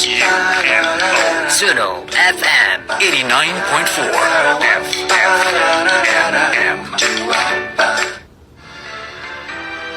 Suno FM 89.4 FM.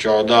14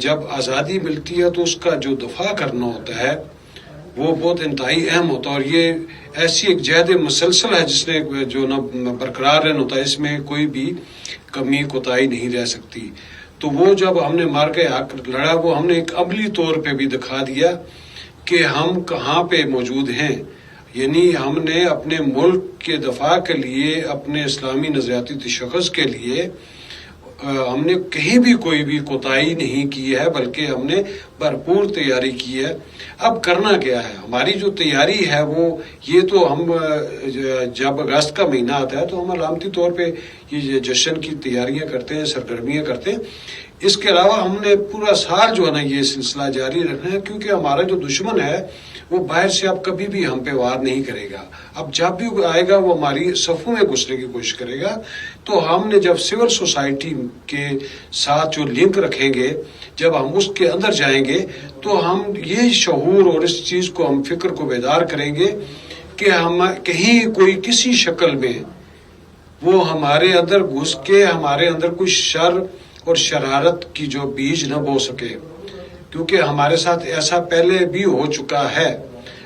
جب آزادی ملتی ہے تو اس کا جو دفاع کرنا ہوتا ہے وہ بہت انتہائی اہم ہوتا ہے، اور یہ ایسی ایک جہد مسلسل ہے جس نے جو نہ برقرار رہنا ہوتا ہے، اس میں کوئی بھی کمی کوتاہی نہیں رہ سکتی. تو وہ جب ہم نے مارکہ حق لڑا، وہ ہم نے ایک عملی طور پہ بھی دکھا دیا کہ ہم کہاں پہ موجود ہیں. یعنی ہم نے اپنے ملک کے دفاع کے لیے، اپنے اسلامی نظریاتی تشخص کے لیے ہم نے کہیں بھی کوئی بھی کوتاہی نہیں کی ہے، بلکہ ہم نے بھرپور تیاری کی ہے. اب کرنا کیا ہے؟ ہماری جو تیاری ہے وہ یہ تو ہم جب اگست کا مہینہ آتا ہے تو ہم علامتی طور پہ یہ جشن کی تیاریاں کرتے ہیں، سرگرمیاں کرتے ہیں. اس کے علاوہ ہم نے پورا سال جو ہے نا یہ سلسلہ جاری رکھنا ہے، کیونکہ ہمارا جو دشمن ہے وہ باہر سے اب کبھی بھی ہم پہ وار نہیں کرے گا. اب جب بھی آئے گا وہ ہماری صفوں میں گھسنے کی کوشش کرے گا. تو ہم نے جب سول سوسائٹی کے ساتھ جو لنک رکھیں گے، جب ہم اس کے اندر جائیں گے تو ہم یہ شعور اور اس چیز کو ہم فکر کو بیدار کریں گے کہ ہم کہیں کوئی کسی شکل میں وہ ہمارے اندر گھس کے ہمارے اندر کوئی شر اور شرارت کی جو بیج نہ بو سکے. کیونکہ ہمارے ساتھ ایسا پہلے بھی ہو چکا ہے،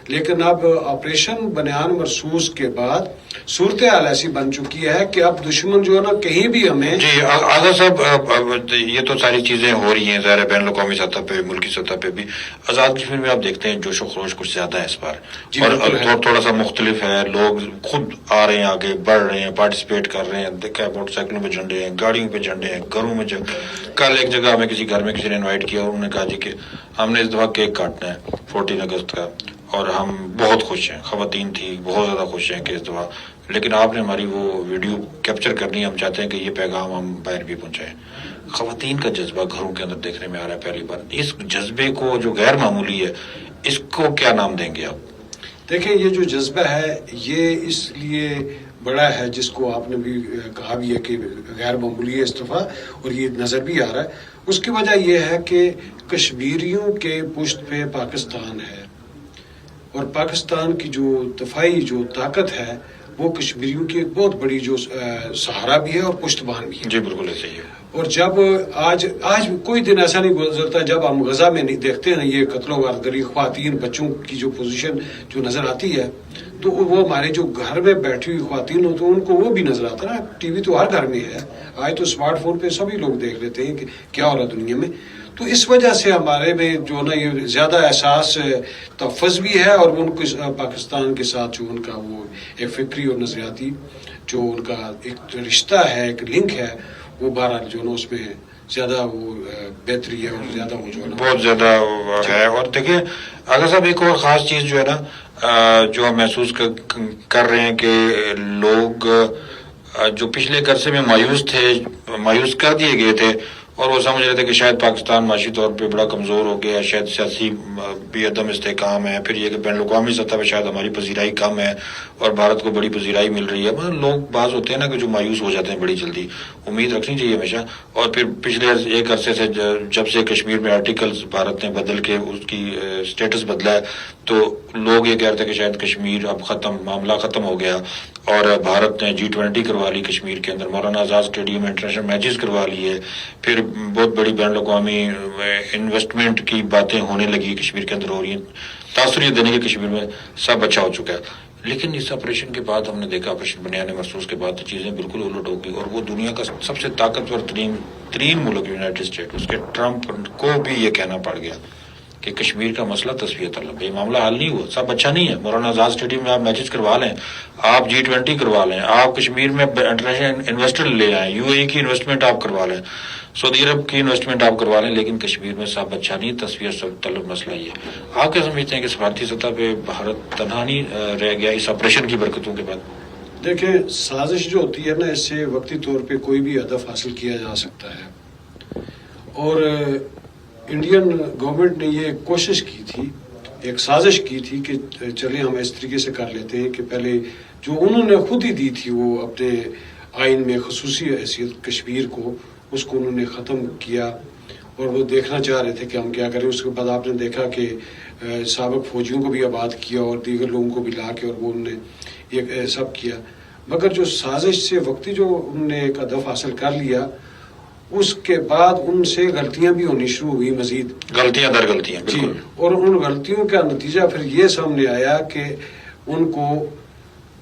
لیکن اب آپریشن بنیان مرصوص کے بعد صورتحال ایسی بن چکی ہے کہ اب دشمن جو ہے نا کہیں بھی ہمیں. جی آغا صاحب، یہ تو ساری چیزیں ہو رہی ہیں ظاہر بین الاقوامی سطح پہ، ملکی سطح پہ بھی. آزاد کشمیر میں آپ دیکھتے ہیں جوش و خروش کچھ زیادہ ہے اس بار، اور تھوڑا سا مختلف ہے. لوگ خود آ رہے ہیں، آگے بڑھ رہے ہیں، پارٹیسپیٹ کر رہے ہیں. دیکھا ہے موٹر سائیکلوں پہ جھنڈے ہیں، گاڑیوں پہ جھنڈے ہیں، گھروں میں کل ایک جگہ ہمیں کسی گھر میں کسی نے انوائٹ کیا اور انہوں نے کہا جی کہ ہم نے اس دفعہ کیک کاٹنا ہے 14 اگست کا، اور ہم بہت خوش ہیں. خواتین تھی بہت زیادہ خوش ہیں کہ اس دفعہ، لیکن آپ نے ہماری وہ ویڈیو کیپچر کرنی ہے. ہم چاہتے ہیں کہ یہ پیغام ہم باہر بھی پہنچائیں. خواتین کا جذبہ گھروں کے اندر دیکھنے میں آ رہا ہے پہلی بار. اس جذبے کو جو غیر معمولی ہے، اس کو کیا نام دیں گے آپ؟ دیکھیں، یہ جو جذبہ ہے یہ اس لیے بڑا ہے، جس کو آپ نے بھی کہا بھی ہے کہ غیر معمولی ہے اس دفعہ، اور یہ نظر بھی آ رہا ہے. اس کی وجہ یہ ہے کہ کشمیریوں کے پشت پہ پاکستان ہے، اور پاکستان کی جو دفاعی جو طاقت ہے وہ کشمیریوں کی ایک بہت بڑی جو سہارا بھی ہے اور پشتبان بھی ہے. جی بالکل ایسے ہی ہے. اور جب آج کوئی دن ایسا نہیں گزرتا جب ہم غزہ میں نہیں دیکھتے ہیں یہ قتل و غارتگری، خواتین بچوں کی جو پوزیشن جو نظر آتی ہے، تو وہ ہمارے جو گھر میں بیٹھی ہوئی خواتین ہوتی ہیں ان کو وہ بھی نظر آتا ہے نا. ٹی وی تو ہر گھر میں ہے، آج تو اسمارٹ فون پہ سبھی لوگ دیکھ لیتے ہیں کہ کیا ہو رہا ہے دنیا میں. تو اس وجہ سے ہمارے میں جو نا یہ زیادہ احساس تحفظ بھی ہے، اور ان کو پاکستان کے ساتھ جو ان کا وہ ایک فکری اور نظریاتی جو ان کا ایک رشتہ ہے، ایک لنک ہے، وہ بہرحال جو نا اس میں زیادہ وہ بہتری ہے، اور زیادہ وہ جو ہے بہت زیادہ ہے. اور دیکھیں آغا صاحب، ایک اور خاص چیز جو ہے نا جو ہم محسوس کر رہے ہیں کہ لوگ جو پچھلے عرصے میں مایوس کر دیے گئے تھے، اور وہ سمجھ رہے تھے کہ شاید پاکستان معاشی طور پہ بڑا کمزور ہو گیا، شاید سیاسی بھی عدم استحکام ہے، پھر یہ کہ بین الاقوامی سطح پہ شاید ہماری پذیرائی کم ہے اور بھارت کو بڑی پذیرائی مل رہی ہے. لوگ بعض ہوتے ہیں نا کہ جو مایوس ہو جاتے ہیں بڑی جلدی. امید رکھنی چاہیے ہمیشہ. اور پھر پچھلے ایک عرصے سے جب سے کشمیر میں آرٹیکلز بھارت نے بدل کے اس کی سٹیٹس بدلا ہے، تو لوگ یہ کہہ رہے تھے کہ شاید کشمیر اب معاملہ ختم ہو گیا، اور بھارت نے G20 کروا لی کشمیر کے اندر، مولانا آزاد اسٹیڈیم میں انٹرنیشنل میچز کروا لیے، پھر بہت بڑی بین الاقوامی انویسٹمنٹ کی باتیں ہونے لگی کشمیر کے اندر ہو رہی ہیں. تاثر یہ دینے کہ کشمیر میں سب اچھا ہو چکا ہے. لیکن اس آپریشن کے بعد ہم نے دیکھا، آپریشن بنیان مرصوص کے بعد چیزیں بالکل الٹ ہو گئی، اور وہ دنیا کا سب سے طاقتور ترین ملک یونائٹڈ اسٹیٹ، اس کے ٹرمپ کو بھی یہ کہنا پڑ گیا کہ کشمیر کا مسئلہ تصفیہ طلب ہے، یہ معاملہ حل نہیں ہوا، سب اچھا نہیں ہے. مولانا آزاد اسٹیڈیم میں آپ میچز کروا لیں، آپ G20 کروا لیں، آپ کشمیر میں انٹرنیشنل انویسٹر لے آئیں، UAE کی انویسٹمنٹ آپ کروا لیں، سعودی عرب کی انویسٹمنٹ آپ کروا لیں، لیکن کشمیر میں سب اچھا نہیں، تصفیہ طلب مسئلہ یہ ہے. آپ کیا سمجھتے ہیں کہ سفارتی سطح پہ بھارت تنہا نہیں رہ گیا اس آپریشن کی برکتوں کے بعد؟ دیکھیں، سازش جو ہوتی ہے نا، اس سے وقتی طور پہ کوئی بھی ہدف حاصل کیا جا سکتا ہے، اور انڈین گورنمنٹ نے یہ کوشش کی تھی، ایک سازش کی تھی کہ چلیں ہم اس طریقے سے کر لیتے ہیں کہ پہلے جو انہوں نے خود ہی دی تھی وہ اپنے آئین میں خصوصی حیثیت کشمیر کو، اس کو انہوں نے ختم کیا، اور وہ دیکھنا چاہ رہے تھے کہ ہم کیا کریں. اس کے بعد آپ نے دیکھا کہ سابق فوجیوں کو بھی آباد کیا اور دیگر لوگوں کو بھی لا کے، اور وہ انہوں نے یہ سب کیا. مگر جو سازش سے وقتی جو انہوں نے ایک ہدف حاصل کر لیا، اس کے بعد ان سے غلطیاں بھی ہونی شروع ہوئی مزید. غلطیاں در غلطیاں جی, بالکل. اور ان غلطیوں کا نتیجہ پھر یہ سامنے آیا کہ ان کو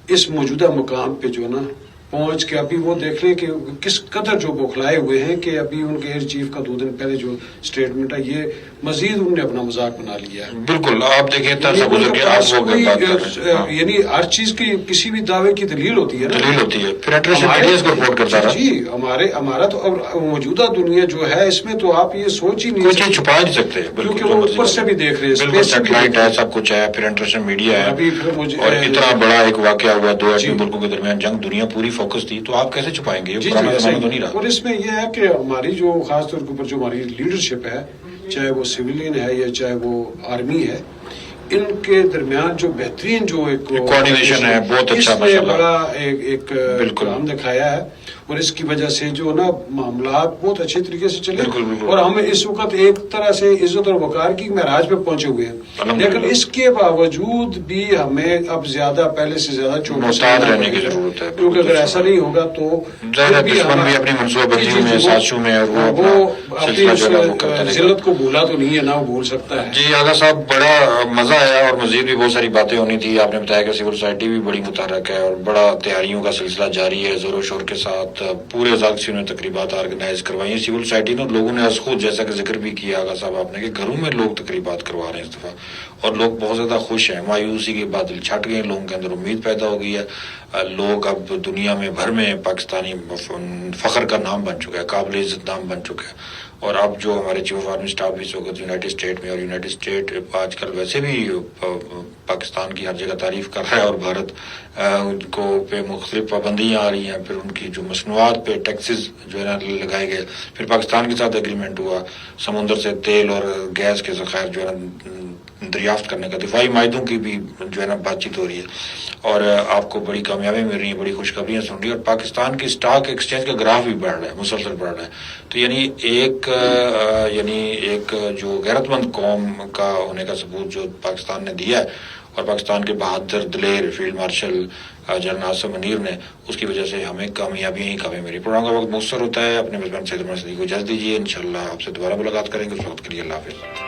اس موجودہ مقام پہ جو نا پہنچ کے ابھی وہ دیکھ لیں کہ کس قدر جو بوکھلائے ہوئے ہیں کہ ابھی ان کے ایئر چیف کا 2 دن پہلے جو اسٹیٹمنٹ ہے یہ مزید انہوں نے اپنا مذاق بنا لیا ہے. بالکل آپ دیکھیں تھا گزر کے آپ وہ بات کر رہے ہیں. یعنی ہر چیز کی کسی بھی دعوے کی دلیل ہوتی ہے نا, دلیل ہوتی ہے. پھر انٹرنیشنل میڈیا اس کو رپورٹ کرتا رہا. جی ہمارا تو موجودہ دنیا جو ہے اس میں تو آپ یہ سوچ ہی نہیں کوئی چیز چھپا نہیں سکتے. کیونکہ وہ اوپر سے بھی دیکھ رہے ہیں, بالکل سیٹلائٹ ہے, سب کچھ ہے, پھر انٹرنیشنل میڈیا ہے, اور اتنا بڑا ایک واقعہ ہوا 2 ایٹمی ملکوں کے درمیان جنگ, دنیا پوری فوکس تھی, تو آپ کیسے چھپائیں گے؟ یہ پرانا زمانہ تو نہیں رہا. اور اس میں یہ ہے کہ ہماری جو خاص طور کے اوپر جو ہماری لیڈرشپ ہے, چاہے وہ سویلین ہے یا چاہے وہ آرمی ہے, ان کے درمیان جو بہترین جو ایک کوآرڈینیشن ہے, بہت اچھا ماشاءاللہ, بڑا ایک کام دکھایا ہے, اور اس کی وجہ سے جو نا معاملات بہت اچھے طریقے سے چلے. اور ہم اس وقت ایک طرح سے عزت اور وقار کی معراج پہ پہنچے ہوئے ہیں, لیکن اس کے باوجود بھی ہمیں اب زیادہ پہلے سے زیادہ محتاط رہنے کی ضرورت ہے, کیونکہ اگر ایسا نہیں ہوگا تو دشمن بھی اپنی منصوبہ بندیوں میں, سازشوں میں, اور وہ اپنی ذلت کو بھولا تو نہیں ہے, نہ وہ بھول سکتا ہے. جی آغا صاحب, بڑا مزہ آیا, اور مزید بھی بہت ساری باتیں ہونی تھی. آپ نے بتایا کہ سول سوسائٹی بھی بڑی متحرک ہے, اور بڑا تیاریوں کا سلسلہ جاری ہے زور و شور کے ساتھ. پورے ذاکر نے تقریبات آرگنائز کروائی ہیں سول سوسائٹی نے. لوگوں نے از خود, جیسا کہ ذکر بھی کیا آغا صاحب آپ نے, کہ گھروں میں لوگ تقریبات کروا رہے ہیں اس دفعہ, اور لوگ بہت زیادہ خوش ہیں. مایوسی کے بادل چھٹ گئے, لوگوں کے اندر امید پیدا ہو گئی ہے. لوگ اب دنیا میں بھر میں پاکستانی فخر کا نام بن چکا ہے, قابل عزت نام بن چکا ہے. اور اب جو ہمارے چیف آف آرمی اسٹاف بھی اس وقت یونائٹڈ اسٹیٹ میں, اور یونائٹڈ اسٹیٹ آج کل ویسے بھی پاکستان کی ہر جگہ تعریف کر رہا ہے, اور بھارت کو پہ مختلف پابندیاں آ رہی ہیں. پھر ان کی جو مصنوعات پہ ٹیکسز جو ہے نا لگائے گئے, پھر پاکستان کے ساتھ ایگریمنٹ ہوا سمندر سے تیل اور گیس کے ذخائر جو ہے نا دریافت کرنے کا, دفاعی معاہدوں کی بھی جو ہے نا بات چیت ہو رہی ہے, اور آپ کو بڑی کامیابی مل رہی ہیں, بڑی خوشخبریاں سن رہی ہیں. اور پاکستان کی اسٹاک ایکسچینج کا گراف بھی بڑھ رہا ہے, مسلسل بڑھ رہا ہے. تو یعنی ایک جو غیرت مند قوم کا ہونے کا ثبوت جو پاکستان نے دیا ہے, اور پاکستان کے بہادر دلیر فیلڈ مارشل جنرل ناصر منیر نے, اس کی وجہ سے ہمیں کامیابیاں ہی کامیابی ملی. پروگرام کا وقت مؤثر ہوتا ہے. اپنے میزبان سید عمر صدیق کو اجازت دیجیے, انشاءاللہ آپ سے دوبارہ ملاقات کریں گے. اس وقت کے لیے اللہ حافظ.